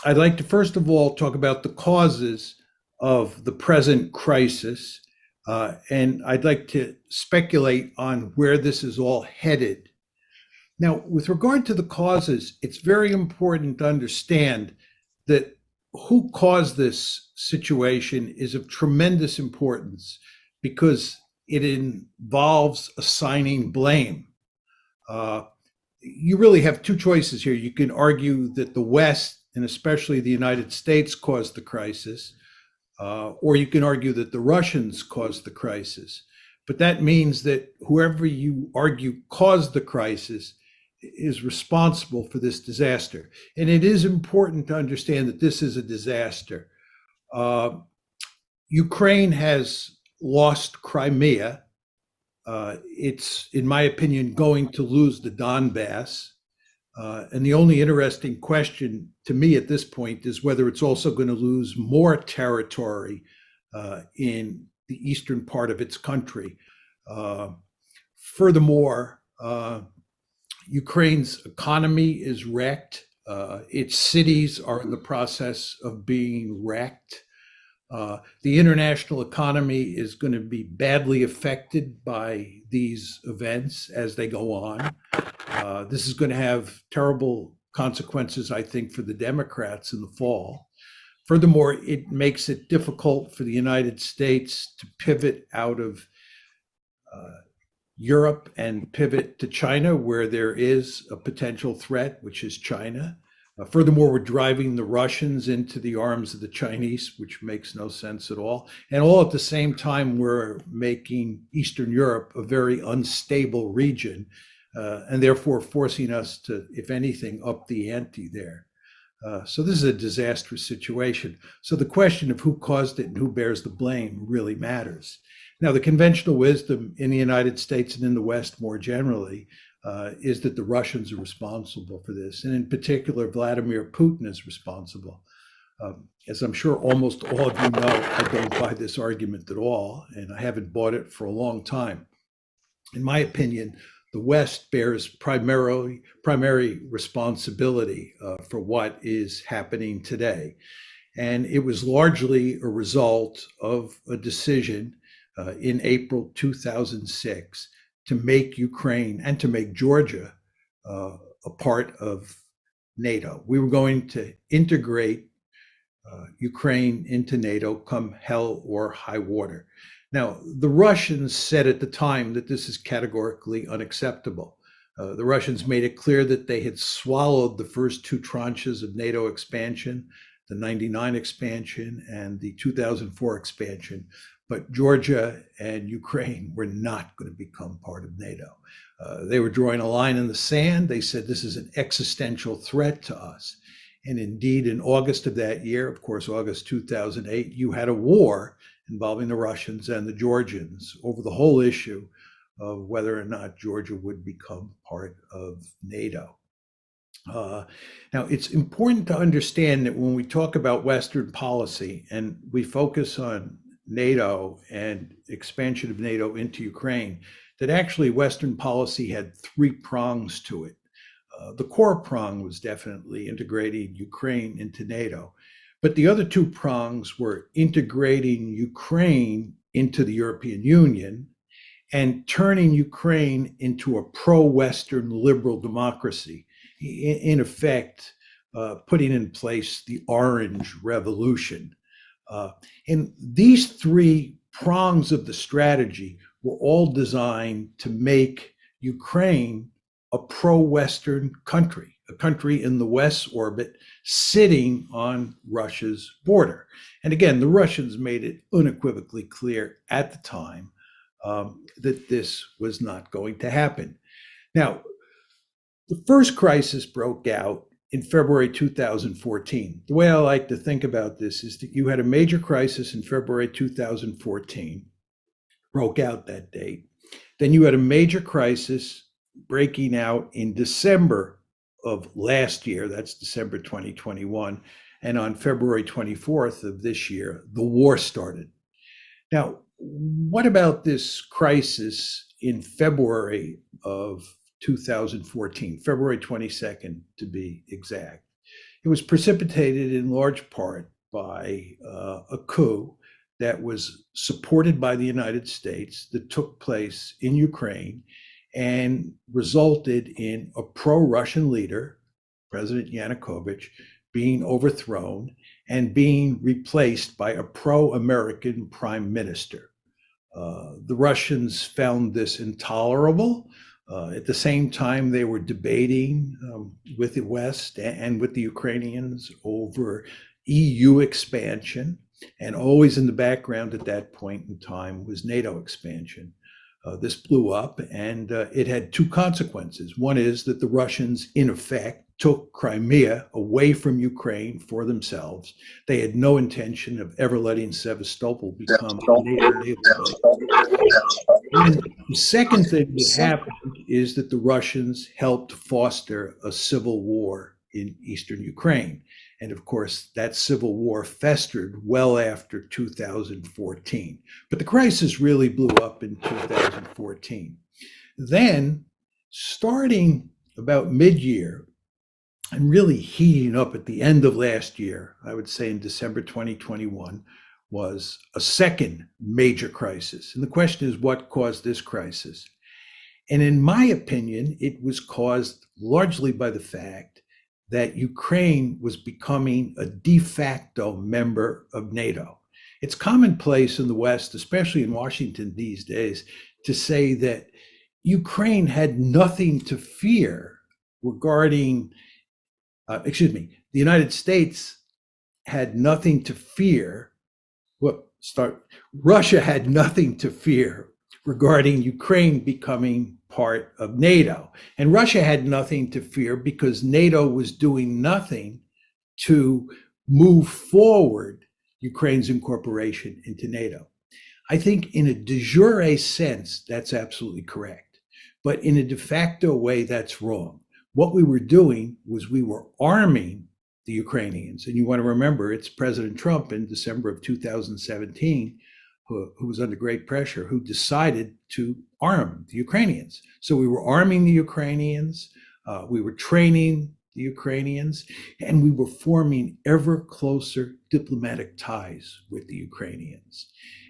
I'd like to first of all talk about the causes of the present crisis, and I'd like to speculate on where this is all headed. Now, with regard to the causes, it's very important to understand that who caused this situation is of tremendous importance because it involves assigning blame. Uh, you really have two choices here. You can argue that the West, and especially the United States, caused the crisis, or you can argue that the Russians caused the crisis. But that means that whoever you argue caused the crisis is responsible for this disaster. And it is important to understand that this is a disaster. Uh, Ukraine has lost Crimea. It's, in my opinion, going to lose the Donbass. And the only interesting question to me at this point is whether it's also going to lose more territory in the eastern part of its country. Uh, Furthermore, Ukraine's economy is wrecked. Its cities are in the process of being wrecked. The international economy is going to be badly affected by these events as they go on. This is going to have terrible consequences, I think, for the Democrats in the fall. Furthermore, it makes it difficult for the United States to pivot out of Europe and pivot to China, where there is a potential threat, which is China. Furthermore, we're driving the Russians into the arms of the Chinese, which makes no sense at all. And all at the same time, we're making Eastern Europe a very unstable region, and therefore forcing us to, if anything, up the ante there. So this is a disastrous situation. So the question of who caused it and who bears the blame really matters. Now, the conventional wisdom in the United States and in the West more generally is that the Russians are responsible for this. And in particular, Vladimir Putin is responsible. As I'm sure almost all of you know, I don't buy this argument at all, and I haven't bought it for a long time. In my opinion, the West bears primary responsibility for what is happening today. And it was largely a result of a decision in April 2006 to make Ukraine and to make Georgia a part of NATO. We were going to integrate Ukraine into NATO come hell or high water. Now, the Russians said at the time that this is categorically unacceptable. The Russians made it clear that they had swallowed the first two tranches of NATO expansion, the 99 expansion and the 2004 expansion, but Georgia and Ukraine were not going to become part of NATO. They were drawing a line in the sand. They said this is an existential threat to us. And indeed, in August of that year, of course, August 2008, you had a war involving the Russians and the Georgians over the whole issue of whether or not Georgia would become part of NATO. Now, it's important to understand that when we talk about Western policy and we focus on NATO and expansion of NATO into Ukraine, that actually Western policy had three prongs to it. The core prong was definitely integrating Ukraine into NATO. But the other two prongs were integrating Ukraine into the European Union and turning Ukraine into a pro-Western liberal democracy, in effect, putting in place the Orange Revolution. And these three prongs of the strategy were all designed to make Ukraine a pro-Western country, a country in the West orbit sitting on Russia's border. And again, the Russians made it unequivocally clear at the time that this was not going to happen. Now, the first crisis broke out in February 2014. The way I like to think about this is that you had a major crisis in February 2014, broke out that date. Then you had a major crisis breaking out in December of last year, that's December 2021, and on February 24th of this year, the war started. Now, what about this crisis in February of 2014, February 22nd to be exact? It was precipitated in large part by a coup that was supported by the United States that took place in Ukraine and resulted in a pro-Russian leader, President Yanukovych, being overthrown and being replaced by a pro-American prime minister. The Russians found this intolerable. At the same time, they were debating with the West and with the Ukrainians over EU expansion. And always in the background at that point in time was NATO expansion. This blew up, and it had two consequences. One is that the Russians, in effect, took Crimea away from Ukraine for themselves. They had no intention of ever letting Sevastopol become a NATO place. And the second thing that happened is that the Russians helped foster a civil war in eastern Ukraine. And of course, that civil war festered well after 2014. But the crisis really blew up in 2014. Then, starting about mid-year, and really heating up at the end of last year, I would say in December 2021, was a second major crisis. And the question is, what caused this crisis? And in my opinion, it was caused largely by the fact that Ukraine was becoming a de facto member of NATO. It's commonplace in the West, especially in Washington these days, to say that Ukraine had nothing to fear regarding, the United States had nothing to fear. Russia had nothing to fear regarding Ukraine becoming part of NATO. And Russia had nothing to fear because NATO was doing nothing to move forward Ukraine's incorporation into NATO. I think in a de jure sense, that's absolutely correct. But in a de facto way, that's wrong. What we were doing was we were arming the Ukrainians. And you want to remember, it's President Trump in December of 2017 who was under great pressure, who decided to arm the Ukrainians. So we were arming the Ukrainians, we were training the Ukrainians, and we were forming ever closer diplomatic ties with the Ukrainians.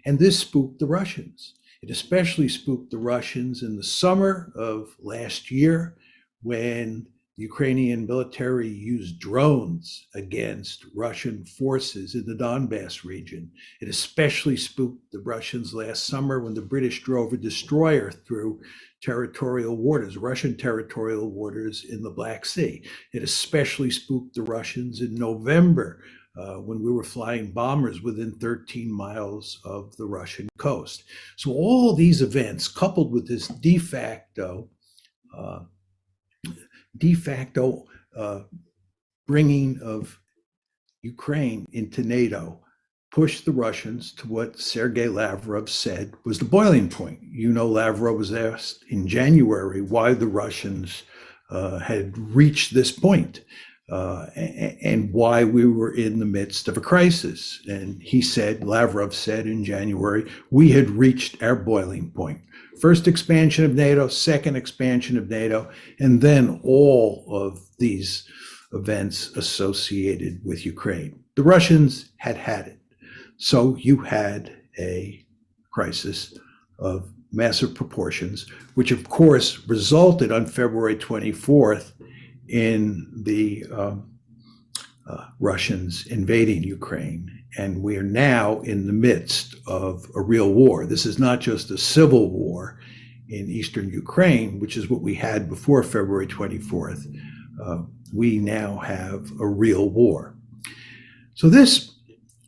And this spooked the Russians. It especially spooked the Russians in the summer of last year when the Ukrainian military used drones against Russian forces in the Donbass region. It especially spooked the Russians last summer when the British drove a destroyer through territorial waters, Russian territorial waters in the Black Sea. It especially spooked the Russians in November when we were flying bombers within 13 miles of the Russian coast. So all these events, coupled with this de facto bringing of Ukraine into NATO, pushed the Russians to what Sergei Lavrov said was the boiling point. You know, Lavrov was asked in January why the Russians had reached this point and why we were in the midst of a crisis. And he said, Lavrov said in January, we had reached our boiling point. First expansion of NATO, second expansion of NATO, and then all of these events associated with Ukraine. The Russians had had it. So you had a crisis of massive proportions, which of course resulted on February 24th in the Russians invading Ukraine. And we are now in the midst of a real war. This is not just a civil war in eastern Ukraine, which is what we had before February 24th. We now have a real war. So this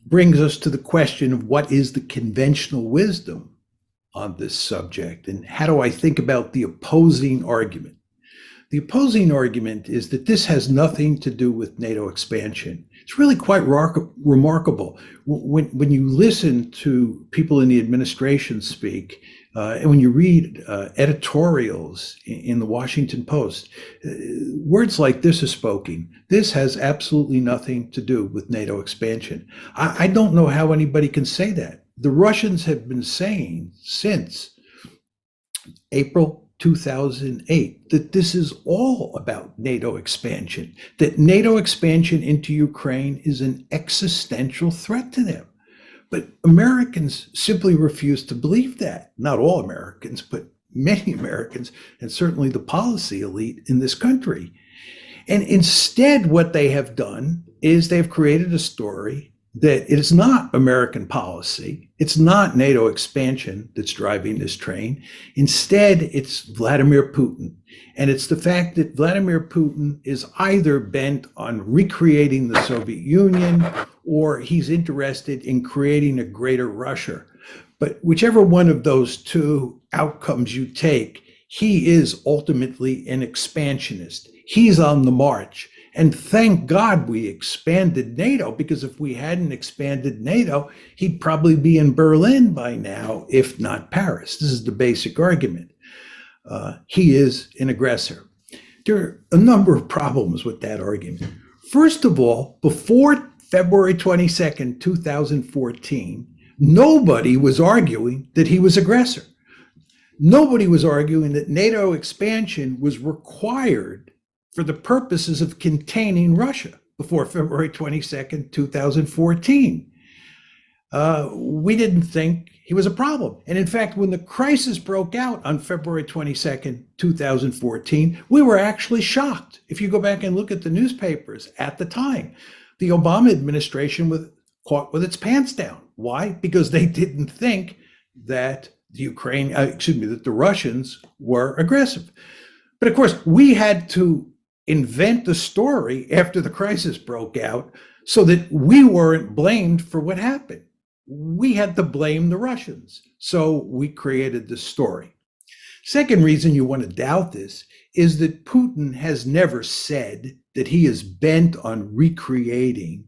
brings us to the question of what is the conventional wisdom on this subject, and how do I think about the opposing argument? The opposing argument is that this has nothing to do with NATO expansion. It's really quite remarkable. When you listen to people in the administration speak, and when you read editorials in the Washington Post, words like this are spoken. This has absolutely nothing to do with NATO expansion. I don't know how anybody can say that. The Russians have been saying since April 2008, that this is all about NATO expansion, that NATO expansion into Ukraine is an existential threat to them. But Americans simply refuse to believe that. Not all Americans, but many Americans, and certainly the policy elite in this country. And instead, what they have done is they've created a story that it is not American policy. It's not NATO expansion that's driving this train. Instead, it's Vladimir Putin. And it's the fact that Vladimir Putin is either bent on recreating the Soviet Union or he's interested in creating a greater Russia. But whichever one of those two outcomes you take, he is ultimately an expansionist. He's on the march. And thank God we expanded NATO, because if we hadn't expanded NATO, he'd probably be in Berlin by now, if not Paris. This is the basic argument. He is an aggressor. There are a number of problems with that argument. First of all, before February 22nd, 2014, nobody was arguing that he was aggressor. Nobody was arguing that NATO expansion was required for the purposes of containing Russia before February 22nd, 2014. We didn't think he was a problem. And in fact, when the crisis broke out on February 22nd, 2014, we were actually shocked. If you go back and look at the newspapers at the time, the Obama administration was caught with its pants down. Why? Because they didn't think that that the Russians were aggressive. But of course, we had to invent the story after the crisis broke out so that we weren't blamed for what happened. We had to blame the Russians. So we created the story. Second reason you want to doubt this is that Putin has never said that he is bent on recreating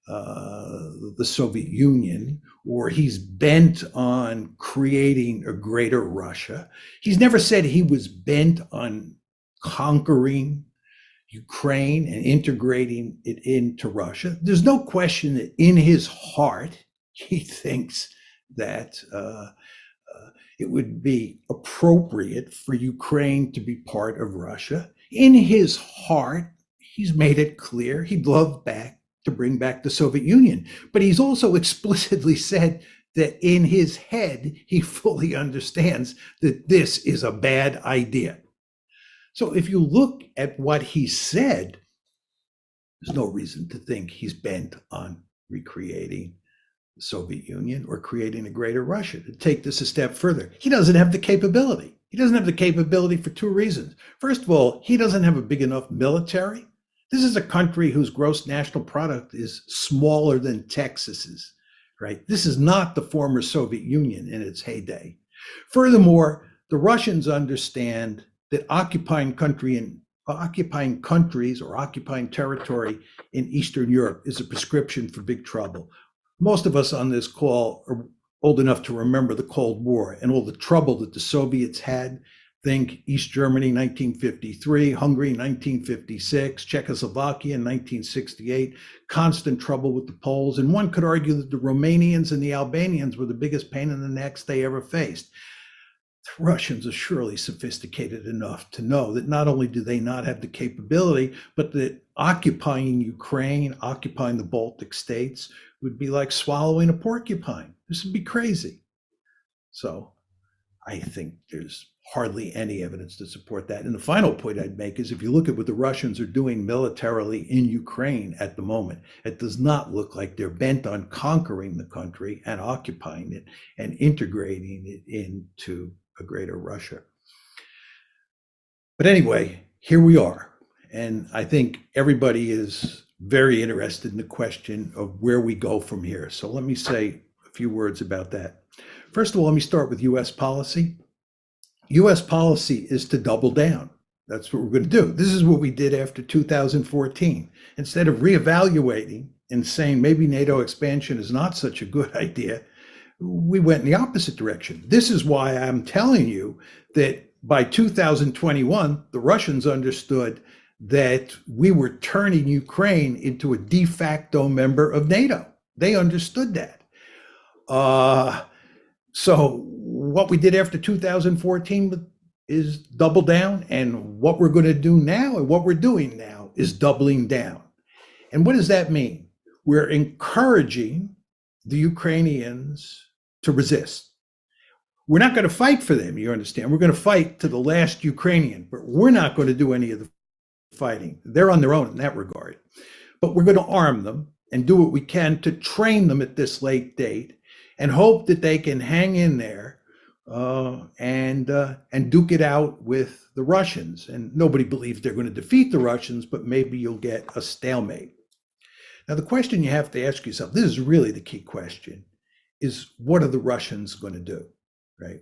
the Soviet Union, or he's bent on creating a greater Russia. He's never said he was bent on conquering Ukraine and integrating it into Russia. There's no question that in his heart, he thinks that it would be appropriate for Ukraine to be part of Russia. In his heart, he's made it clear he'd love to bring back the Soviet Union. But he's also explicitly said that in his head, he fully understands that this is a bad idea. So if you look at what he said, there's no reason to think he's bent on recreating the Soviet Union or creating a greater Russia. To take this a step further, he doesn't have the capability. He doesn't have the capability for two reasons. First of all, he doesn't have a big enough military. This is a country whose gross national product is smaller than Texas's, right? This is not the former Soviet Union in its heyday. Furthermore, the Russians understand that occupying countries or occupying territory in Eastern Europe is a prescription for big trouble. Most of us on this call are old enough to remember the Cold War and all the trouble that the Soviets had. Think East Germany, 1953, Hungary, 1956, Czechoslovakia in 1968, constant trouble with the Poles. And one could argue that the Romanians and the Albanians were the biggest pain in the necks they ever faced. The Russians are surely sophisticated enough to know that not only do they not have the capability, but that occupying Ukraine, occupying the Baltic states would be like swallowing a porcupine. This would be crazy. So I think there's hardly any evidence to support that. And the final point I'd make is if you look at what the Russians are doing militarily in Ukraine at the moment, it does not look like they're bent on conquering the country and occupying it and integrating it into a greater Russia. But anyway, here we are. And I think everybody is very interested in the question of where we go from here. So let me say a few words about that. First of all, let me start with US policy. US policy is to double down. That's what we're going to do. This is what we did after 2014. Instead of reevaluating and saying maybe NATO expansion is not such a good idea, we went in the opposite direction. This is why I'm telling you that by 2021, the Russians understood that we were turning Ukraine into a de facto member of NATO. They understood that. So what we did after 2014 is double down, and what we're going to do now and what we're doing now is doubling down. And what does that mean? We're encouraging the Ukrainians to resist. We're not going to fight for them, you understand? We're going to fight to the last Ukrainian, but we're not going to do any of the fighting. They're on their own in that regard. But we're going to arm them and do what we can to train them at this late date and hope that they can hang in there and duke it out with the Russians. And nobody believes they're going to defeat the Russians, but maybe you'll get a stalemate. Now, the question you have to ask yourself, this is really the key question, is what are the Russians going to do, right?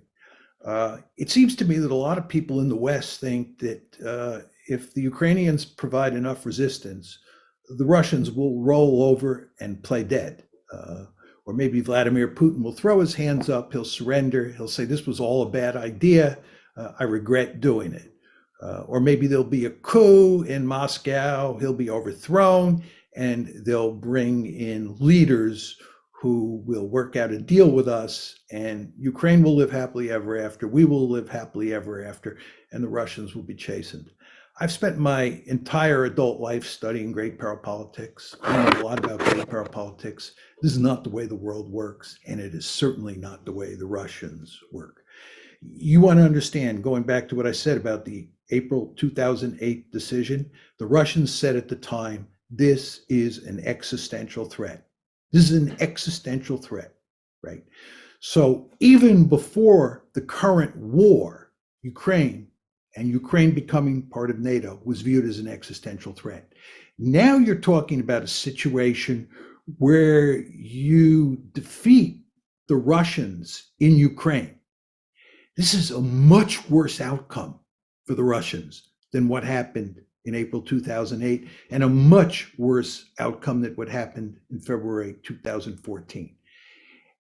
It seems to me that a lot of people in the West think that if the Ukrainians provide enough resistance, the Russians will roll over and play dead. Or maybe Vladimir Putin will throw his hands up, he'll surrender, he'll say, this was all a bad idea, I regret doing it. Or maybe there'll be a coup in Moscow, he'll be overthrown, and they'll bring in leaders who will work out a deal with us, and Ukraine will live happily ever after, we will live happily ever after, and the Russians will be chastened. I've spent my entire adult life studying great power politics. I know a lot about great power politics. This is not the way the world works, and it is certainly not the way the Russians work. You want to understand, going back to what I said about the April 2008 decision, the Russians said at the time, this is an existential threat. This is an existential threat, right? So even before the current war, Ukraine becoming part of NATO was viewed as an existential threat. Now you're talking about a situation where you defeat the Russians in Ukraine. This is a much worse outcome for the Russians than what happened in April 2008, and a much worse outcome than what happened in February 2014.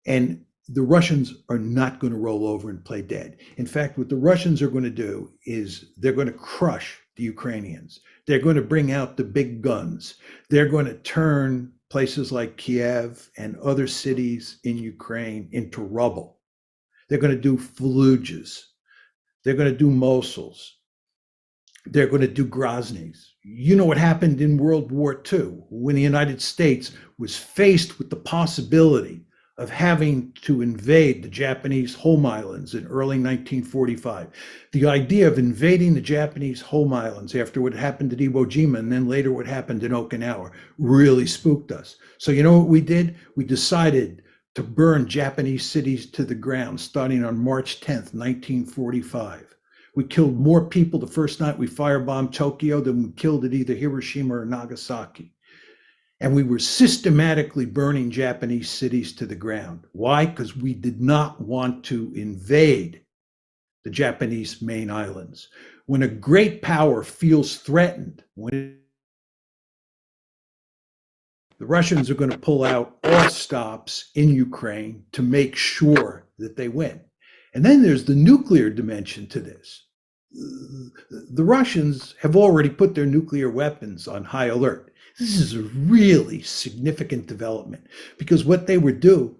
And the Russians are not going to roll over and play dead. In fact, what the Russians are going to do is they're going to crush the Ukrainians. They're going to bring out the big guns. They're going to turn places like Kiev and other cities in Ukraine into rubble. They're going to do Fallujahs. They're going to do Mosuls. They're going to do Grozny's. You know what happened in World War II when the United States was faced with the possibility of having to invade the Japanese home islands in early 1945. The idea of invading the Japanese home islands after what happened at Iwo Jima and then later what happened in Okinawa really spooked us. So you know what we did? We decided to burn Japanese cities to the ground starting on March 10th, 1945. We killed more people the first night we firebombed Tokyo than we killed at either Hiroshima or Nagasaki. And we were systematically burning Japanese cities to the ground. Why? Because we did not want to invade the Japanese main islands. When a great power feels threatened, the Russians are going to pull out all stops in Ukraine to make sure that they win. And then there's the nuclear dimension to this. The Russians have already put their nuclear weapons on high alert. This is a really significant development because what they were doing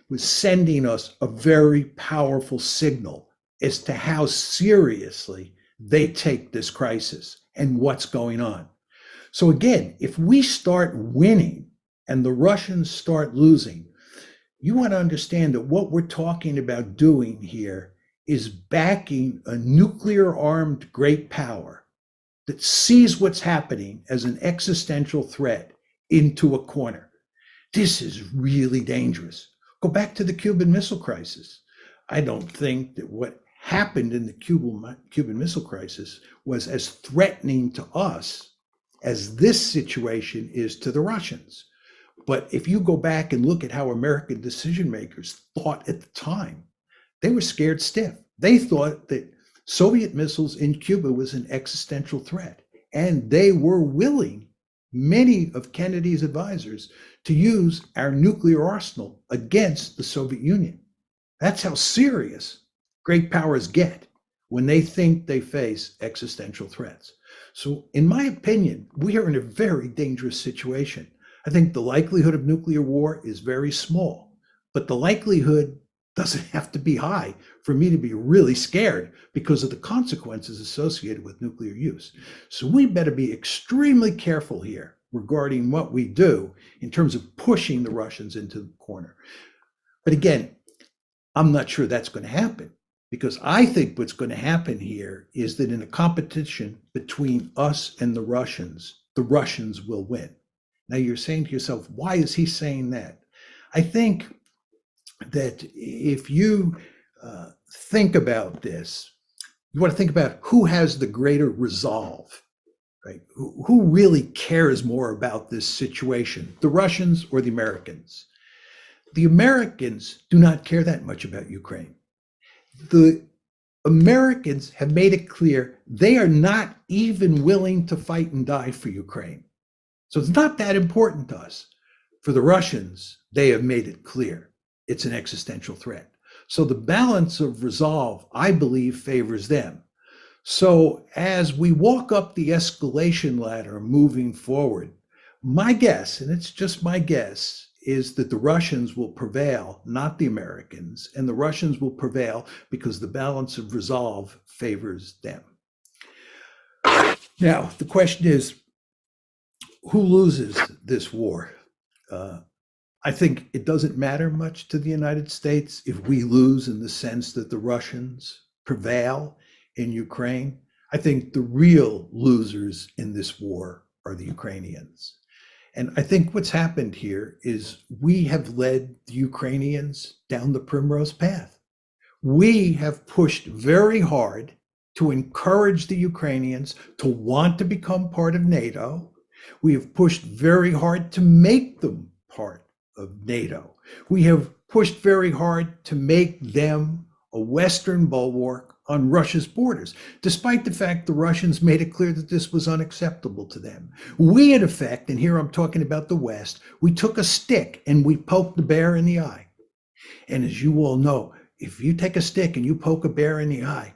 was sending us a very powerful signal as to how seriously they take this crisis and what's going on. So again, if we start winning and the Russians start losing, you want to understand that what we're talking about doing here is backing a nuclear-armed great power that sees what's happening as an existential threat into a corner. This is really dangerous. Go back to the Cuban Missile Crisis. I don't think that what happened in the Cuban Missile Crisis was as threatening to us as this situation is to the Russians. But if you go back and look at how American decision makers thought at the time, they were scared stiff. They thought that Soviet missiles in Cuba was an existential threat, and they were willing, many of Kennedy's advisors, to use our nuclear arsenal against the Soviet Union. That's how serious great powers get when they think they face existential threats. So in my opinion, we are in a very dangerous situation. I think the likelihood of nuclear war is very small, but the likelihood doesn't have to be high for me to be really scared because of the consequences associated with nuclear use. So we better be extremely careful here regarding what we do in terms of pushing the Russians into the corner. But again, I'm not sure that's going to happen, because I think what's going to happen here is that in a competition between us and the Russians will win. Now you're saying to yourself, why is he saying that? I think that if you think about this, you want to think about who has the greater resolve, right? Who really cares more about this situation, the Russians or the Americans? The Americans do not care that much about Ukraine. The Americans have made it clear they are not even willing to fight and die for Ukraine. So it's not that important to us. For the Russians, they have made it clear it's an existential threat. So the balance of resolve, I believe, favors them. So as we walk up the escalation ladder moving forward, my guess, and it's just my guess, is that the Russians will prevail, not the Americans, and the Russians will prevail because the balance of resolve favors them. Now, the question is, who loses this war? I think it doesn't matter much to the United States if we lose in the sense that the Russians prevail in Ukraine. I think the real losers in this war are the Ukrainians. And I think what's happened here is we have led the Ukrainians down the primrose path. We have pushed very hard to encourage the Ukrainians to want to become part of NATO. We have pushed very hard to make them part of NATO. We have pushed very hard to make them a Western bulwark on Russia's borders, despite the fact the Russians made it clear that this was unacceptable to them. We, in effect, and here I'm talking about the West, we took a stick and we poked the bear in the eye. And as you all know, if you take a stick and you poke a bear in the eye,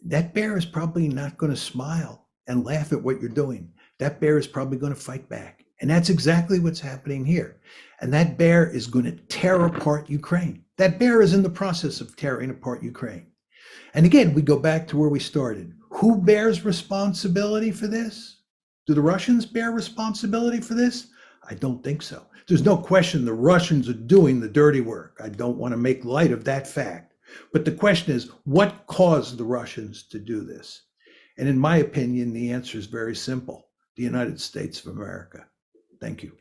that bear is probably not going to smile and laugh at what you're doing. That bear is probably going to fight back. And that's exactly what's happening here. And that bear is going to tear apart Ukraine. That bear is in the process of tearing apart Ukraine. And again, we go back to where we started. Who bears responsibility for this? Do the Russians bear responsibility for this? I don't think so. There's no question the Russians are doing the dirty work. I don't want to make light of that fact. But the question is, what caused the Russians to do this? And in my opinion, the answer is very simple: the United States of America. Thank you.